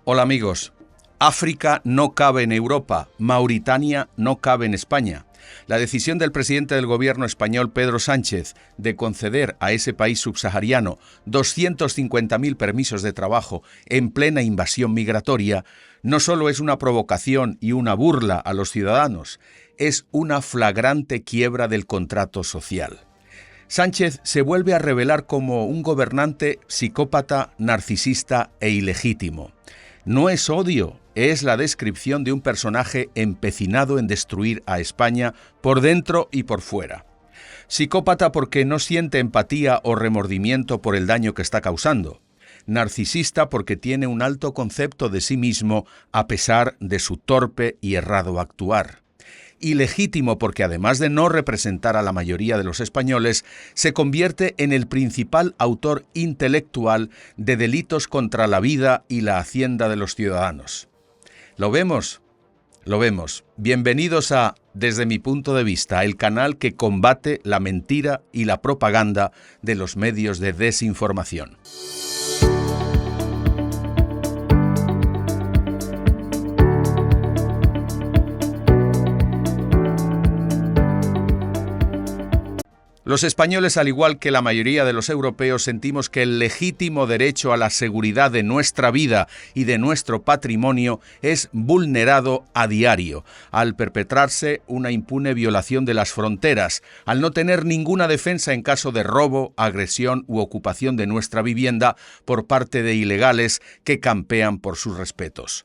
Hola amigos, África no cabe en Europa, Mauritania no cabe en España. La decisión del presidente del gobierno español, Pedro Sánchez, de conceder a ese país subsahariano 250.000 permisos de trabajo en plena invasión migratoria, no solo es una provocación y una burla a los ciudadanos, es una flagrante quiebra del contrato social. Sánchez se vuelve a revelar como un gobernante psicópata, narcisista e ilegítimo. No es odio, es la descripción de un personaje empecinado en destruir a España por dentro y por fuera. Psicópata porque no siente empatía o remordimiento por el daño que está causando. Narcisista porque tiene un alto concepto de sí mismo a pesar de su torpe y errado actuar. Ilegítimo porque además de no representar a la mayoría de los españoles, se convierte en el principal autor intelectual de delitos contra la vida y la hacienda de los ciudadanos. ¿Lo vemos? Lo vemos. Bienvenidos a Desde mi punto de vista, el canal que combate la mentira y la propaganda de los medios de desinformación. Los españoles, al igual que la mayoría de los europeos, sentimos que el legítimo derecho a la seguridad de nuestra vida y de nuestro patrimonio es vulnerado a diario, al perpetrarse una impune violación de las fronteras, al no tener ninguna defensa en caso de robo, agresión u ocupación de nuestra vivienda por parte de ilegales que campean por sus respetos.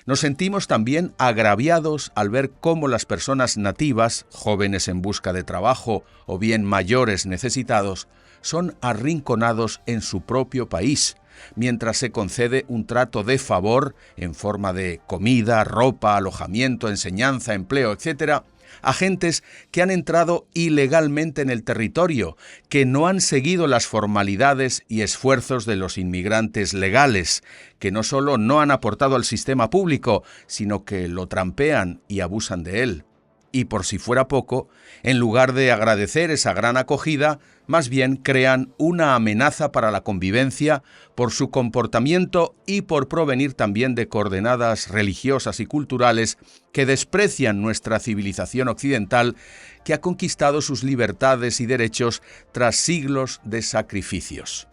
Nos sentimos también agraviados al ver cómo las personas nativas, jóvenes en busca de trabajo o bien mayores necesitados, son arrinconados en su propio país, mientras se concede un trato de favor en forma de comida, ropa, alojamiento, enseñanza, empleo, etc., a gentes que han entrado ilegalmente en el territorio, que no han seguido las formalidades y esfuerzos de los inmigrantes legales, que no solo no han aportado al sistema público, sino que lo trampean y abusan de él. Y por si fuera poco, en lugar de agradecer esa gran acogida, más bien crean una amenaza para la convivencia por su comportamiento y por provenir también de coordenadas religiosas y culturales que desprecian nuestra civilización occidental, que ha conquistado sus libertades y derechos tras siglos de sacrificios.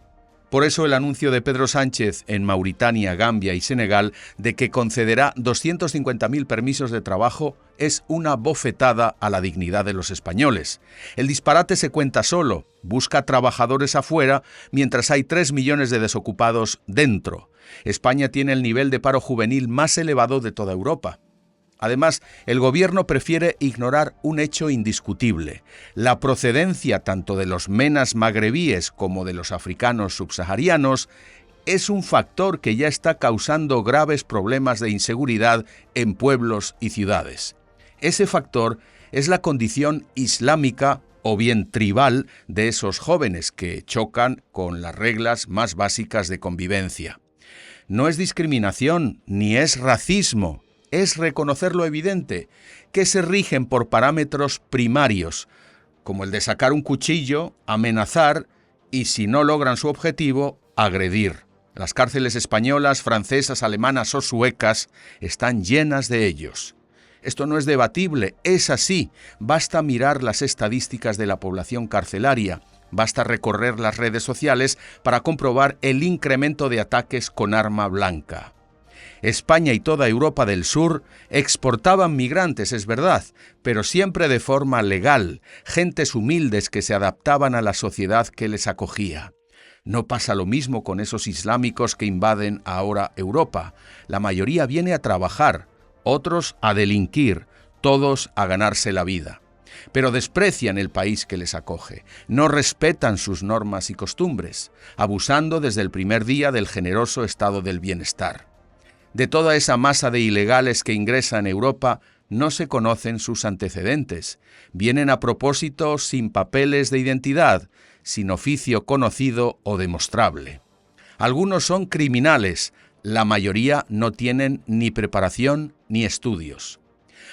Por eso el anuncio de Pedro Sánchez en Mauritania, Gambia y Senegal de que concederá 250.000 permisos de trabajo es una bofetada a la dignidad de los españoles. El disparate se cuenta solo, busca trabajadores afuera mientras hay 3 millones de desocupados dentro. España tiene el nivel de paro juvenil más elevado de toda Europa. Además, el gobierno prefiere ignorar un hecho indiscutible. La procedencia tanto de los menas magrebíes como de los africanos subsaharianos es un factor que ya está causando graves problemas de inseguridad en pueblos y ciudades. Ese factor es la condición islámica o bien tribal de esos jóvenes que chocan con las reglas más básicas de convivencia. No es discriminación ni es racismo. Es reconocer lo evidente, que se rigen por parámetros primarios, como el de sacar un cuchillo, amenazar y, si no logran su objetivo, agredir. Las cárceles españolas, francesas, alemanas o suecas están llenas de ellos. Esto no es debatible, es así. Basta mirar las estadísticas de la población carcelaria. Basta recorrer las redes sociales para comprobar el incremento de ataques con arma blanca. España y toda Europa del Sur exportaban migrantes, es verdad, pero siempre de forma legal, gentes humildes que se adaptaban a la sociedad que les acogía. No pasa lo mismo con esos islámicos que invaden ahora Europa. La mayoría viene a trabajar, otros a delinquir, todos a ganarse la vida. Pero desprecian el país que les acoge, no respetan sus normas y costumbres, abusando desde el primer día del generoso estado del bienestar. De toda esa masa de ilegales que ingresa en Europa, no se conocen sus antecedentes. Vienen a propósito sin papeles de identidad, sin oficio conocido o demostrable. Algunos son criminales, la mayoría no tienen ni preparación ni estudios.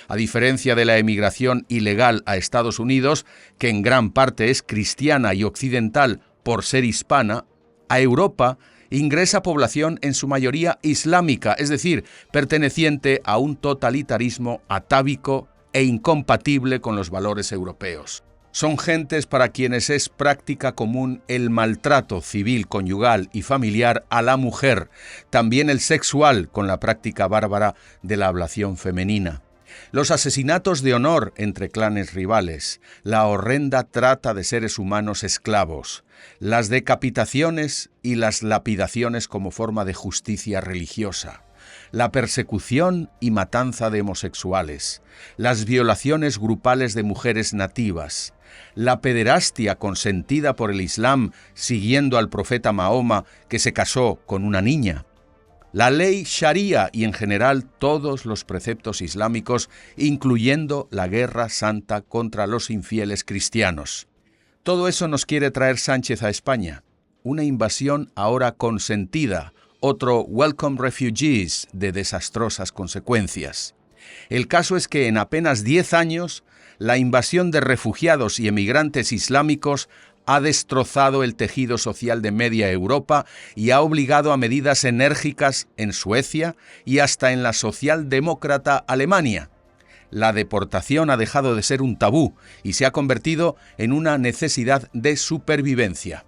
A diferencia de la emigración ilegal a Estados Unidos, que en gran parte es cristiana y occidental por ser hispana, a Europa ingresa población en su mayoría islámica, es decir, perteneciente a un totalitarismo atávico e incompatible con los valores europeos. Son gentes para quienes es práctica común el maltrato civil, conyugal y familiar a la mujer, también el sexual con la práctica bárbara de la ablación femenina. Los asesinatos de honor entre clanes rivales, la horrenda trata de seres humanos esclavos, las decapitaciones y las lapidaciones como forma de justicia religiosa, la persecución y matanza de homosexuales, las violaciones grupales de mujeres nativas, la pederastia consentida por el Islam siguiendo al profeta Mahoma que se casó con una niña, la ley Sharia y en general todos los preceptos islámicos, incluyendo la guerra santa contra los infieles cristianos. Todo eso nos quiere traer Sánchez a España. Una invasión ahora consentida, otro Welcome Refugees de desastrosas consecuencias. El caso es que en apenas 10 años, la invasión de refugiados y emigrantes islámicos ha destrozado el tejido social de media Europa y ha obligado a medidas enérgicas en Suecia y hasta en la socialdemócrata Alemania. La deportación ha dejado de ser un tabú y se ha convertido en una necesidad de supervivencia.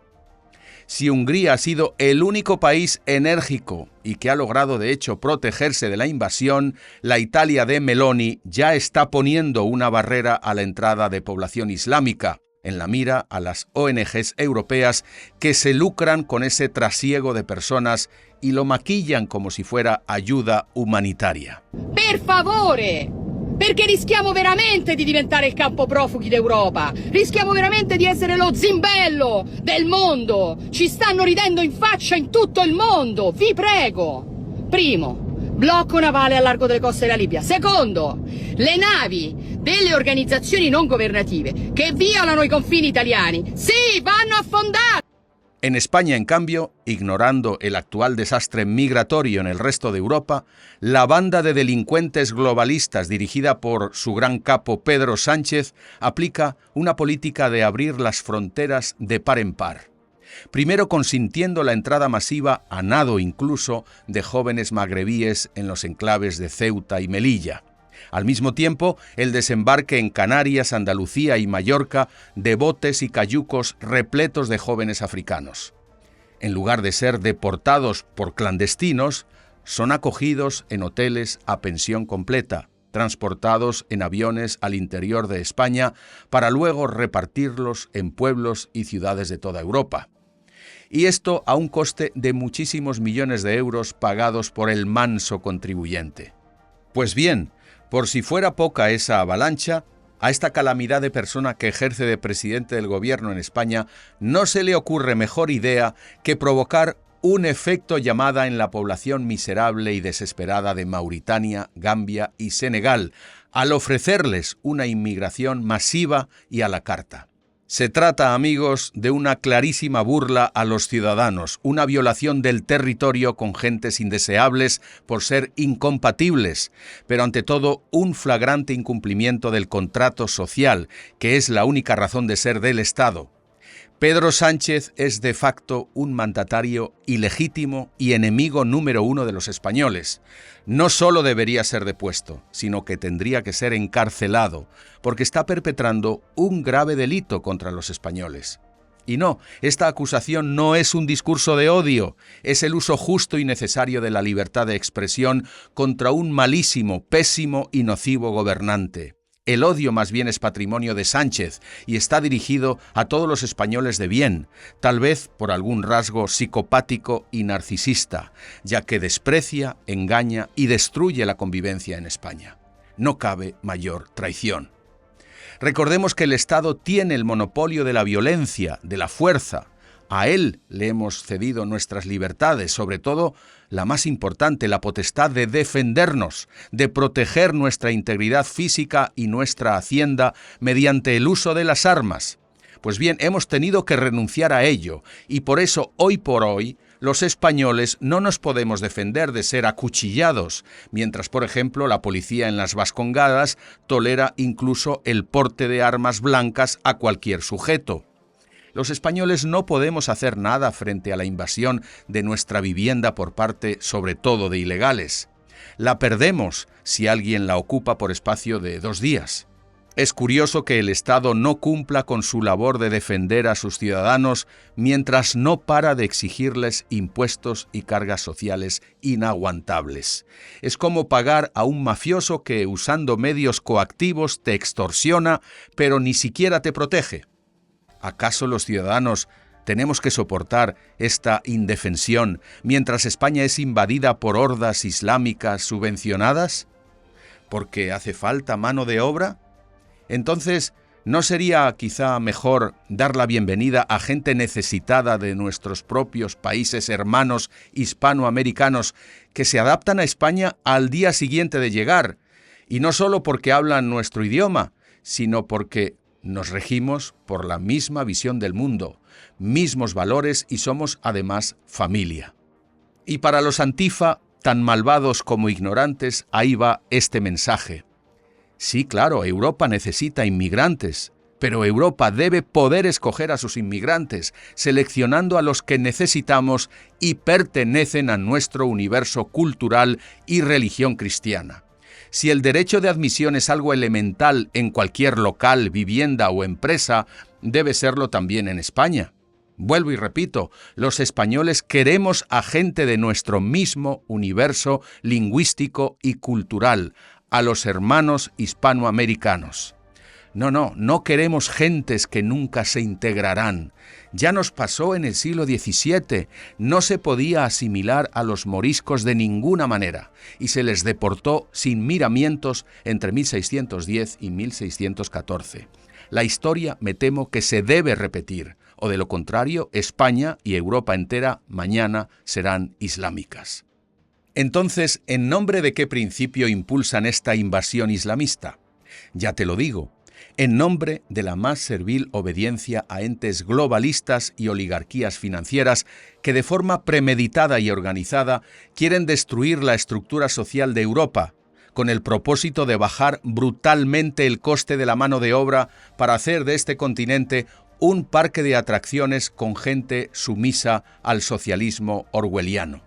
Si Hungría ha sido el único país enérgico y que ha logrado de hecho protegerse de la invasión, la Italia de Meloni ya está poniendo una barrera a la entrada de población islámica, en la mira a las ONGs europeas que se lucran con ese trasiego de personas y lo maquillan como si fuera ayuda humanitaria. Per favore! Perché rischiamo veramente di diventare il campo profughi d'Europa. Rischiamo veramente di essere lo zimbello del mondo. Ci stanno ridendo in faccia in tutto il mondo. Vi prego. Primo, blocco navale al largo delle coste della Libia. Secondo, le navi delle organizzazioni non governative che violano i confini italiani, sì, vanno affondate. En España, en cambio, ignorando el actual desastre migratorio en el resto de Europa, la banda de delincuentes globalistas dirigida por su gran capo Pedro Sánchez aplica una política de abrir las fronteras de par en par. Primero consintiendo la entrada masiva, a nado incluso, de jóvenes magrebíes en los enclaves de Ceuta y Melilla. Al mismo tiempo, el desembarque en Canarias, Andalucía y Mallorca de botes y cayucos repletos de jóvenes africanos. En lugar de ser deportados por clandestinos, son acogidos en hoteles a pensión completa, transportados en aviones al interior de España para luego repartirlos en pueblos y ciudades de toda Europa. Y esto a un coste de muchísimos millones de euros pagados por el manso contribuyente. Pues bien, por si fuera poca esa avalancha, a esta calamidad de persona que ejerce de presidente del gobierno en España no se le ocurre mejor idea que provocar un efecto llamada en la población miserable y desesperada de Mauritania, Gambia y Senegal, al ofrecerles una inmigración masiva y a la carta. Se trata, amigos, de una clarísima burla a los ciudadanos, una violación del territorio con gentes indeseables por ser incompatibles, pero ante todo un flagrante incumplimiento del contrato social, que es la única razón de ser del Estado. Pedro Sánchez es de facto un mandatario ilegítimo y enemigo número 1 de los españoles. No solo debería ser depuesto, sino que tendría que ser encarcelado, porque está perpetrando un grave delito contra los españoles. Y no, esta acusación no es un discurso de odio, es el uso justo y necesario de la libertad de expresión contra un malísimo, pésimo y nocivo gobernante. El odio más bien es patrimonio de Sánchez y está dirigido a todos los españoles de bien, tal vez por algún rasgo psicopático y narcisista, ya que desprecia, engaña y destruye la convivencia en España. No cabe mayor traición. Recordemos que el Estado tiene el monopolio de la violencia, de la fuerza. A él le hemos cedido nuestras libertades, sobre todo la más importante, la potestad de defendernos, de proteger nuestra integridad física y nuestra hacienda mediante el uso de las armas. Pues bien, hemos tenido que renunciar a ello y por eso, hoy por hoy, los españoles no nos podemos defender de ser acuchillados, mientras, por ejemplo, la policía en las Vascongadas tolera incluso el porte de armas blancas a cualquier sujeto. Los españoles no podemos hacer nada frente a la invasión de nuestra vivienda por parte, sobre todo, de ilegales. La perdemos si alguien la ocupa por espacio de 2 días. Es curioso que el Estado no cumpla con su labor de defender a sus ciudadanos mientras no para de exigirles impuestos y cargas sociales inaguantables. Es como pagar a un mafioso que, usando medios coactivos, te extorsiona, pero ni siquiera te protege. ¿Acaso los ciudadanos tenemos que soportar esta indefensión mientras España es invadida por hordas islámicas subvencionadas? ¿Porque hace falta mano de obra? Entonces, ¿no sería quizá mejor dar la bienvenida a gente necesitada de nuestros propios países hermanos hispanoamericanos que se adaptan a España al día siguiente de llegar? Y no solo porque hablan nuestro idioma, sino porque nos regimos por la misma visión del mundo, mismos valores y somos además familia. Y para los antifa, tan malvados como ignorantes, ahí va este mensaje. Sí, claro, Europa necesita inmigrantes, pero Europa debe poder escoger a sus inmigrantes, seleccionando a los que necesitamos y pertenecen a nuestro universo cultural y religión cristiana. Si el derecho de admisión es algo elemental en cualquier local, vivienda o empresa, debe serlo también en España. Vuelvo y repito, los españoles queremos a gente de nuestro mismo universo lingüístico y cultural, a los hermanos hispanoamericanos. No queremos gentes que nunca se integrarán. Ya nos pasó en el siglo XVII. No se podía asimilar a los moriscos de ninguna manera y se les deportó sin miramientos entre 1610 y 1614. La historia me temo que se debe repetir, o de lo contrario, España y Europa entera mañana serán islámicas. Entonces, ¿en nombre de qué principio impulsan esta invasión islamista? Ya te lo digo, en nombre de la más servil obediencia a entes globalistas y oligarquías financieras que de forma premeditada y organizada quieren destruir la estructura social de Europa, con el propósito de bajar brutalmente el coste de la mano de obra para hacer de este continente un parque de atracciones con gente sumisa al socialismo orwelliano.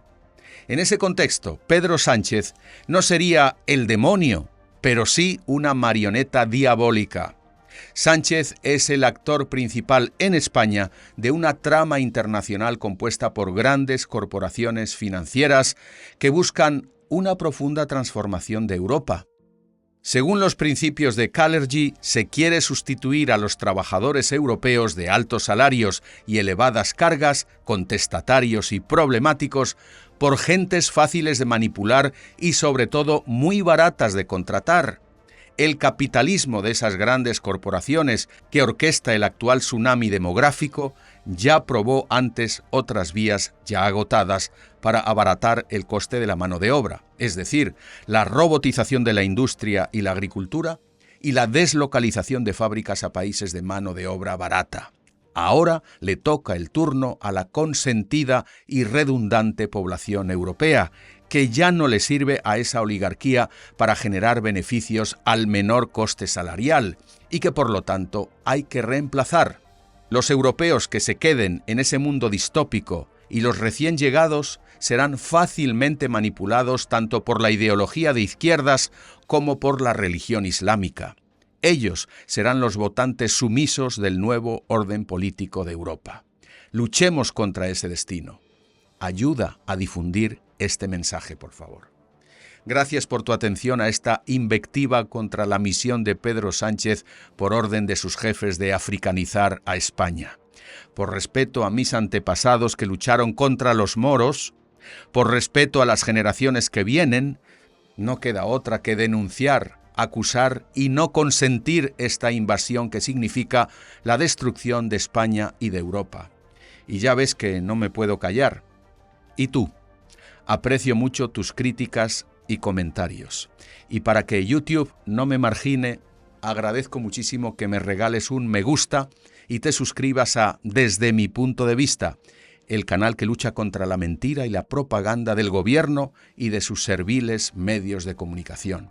En ese contexto, Pedro Sánchez no sería el demonio, pero sí una marioneta diabólica. Sánchez es el actor principal en España de una trama internacional compuesta por grandes corporaciones financieras que buscan una profunda transformación de Europa. Según los principios de Kalergi, se quiere sustituir a los trabajadores europeos de altos salarios y elevadas cargas, contestatarios y problemáticos, por gentes fáciles de manipular y sobre todo muy baratas de contratar. El capitalismo de esas grandes corporaciones que orquesta el actual tsunami demográfico ya probó antes otras vías ya agotadas para abaratar el coste de la mano de obra, es decir, la robotización de la industria y la agricultura y la deslocalización de fábricas a países de mano de obra barata. Ahora le toca el turno a la consentida y redundante población europea, que ya no le sirve a esa oligarquía para generar beneficios al menor coste salarial y que por lo tanto hay que reemplazar. Los europeos que se queden en ese mundo distópico y los recién llegados serán fácilmente manipulados tanto por la ideología de izquierdas como por la religión islámica. Ellos serán los votantes sumisos del nuevo orden político de Europa. Luchemos contra ese destino. Ayuda a difundir este mensaje, por favor. Gracias por tu atención a esta invectiva contra la misión de Pedro Sánchez por orden de sus jefes de africanizar a España. Por respeto a mis antepasados que lucharon contra los moros, por respeto a las generaciones que vienen, no queda otra que denunciar, acusar y no consentir esta invasión que significa la destrucción de España y de Europa. Y ya ves que no me puedo callar. ¿Y tú? Aprecio mucho tus críticas y comentarios. Y para que YouTube no me margine, agradezco muchísimo que me regales un me gusta y te suscribas a Desde mi punto de vista, el canal que lucha contra la mentira y la propaganda del gobierno y de sus serviles medios de comunicación.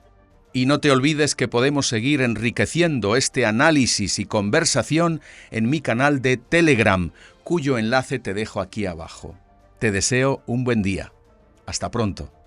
Y no te olvides que podemos seguir enriqueciendo este análisis y conversación en mi canal de Telegram, cuyo enlace te dejo aquí abajo. Te deseo un buen día. Hasta pronto.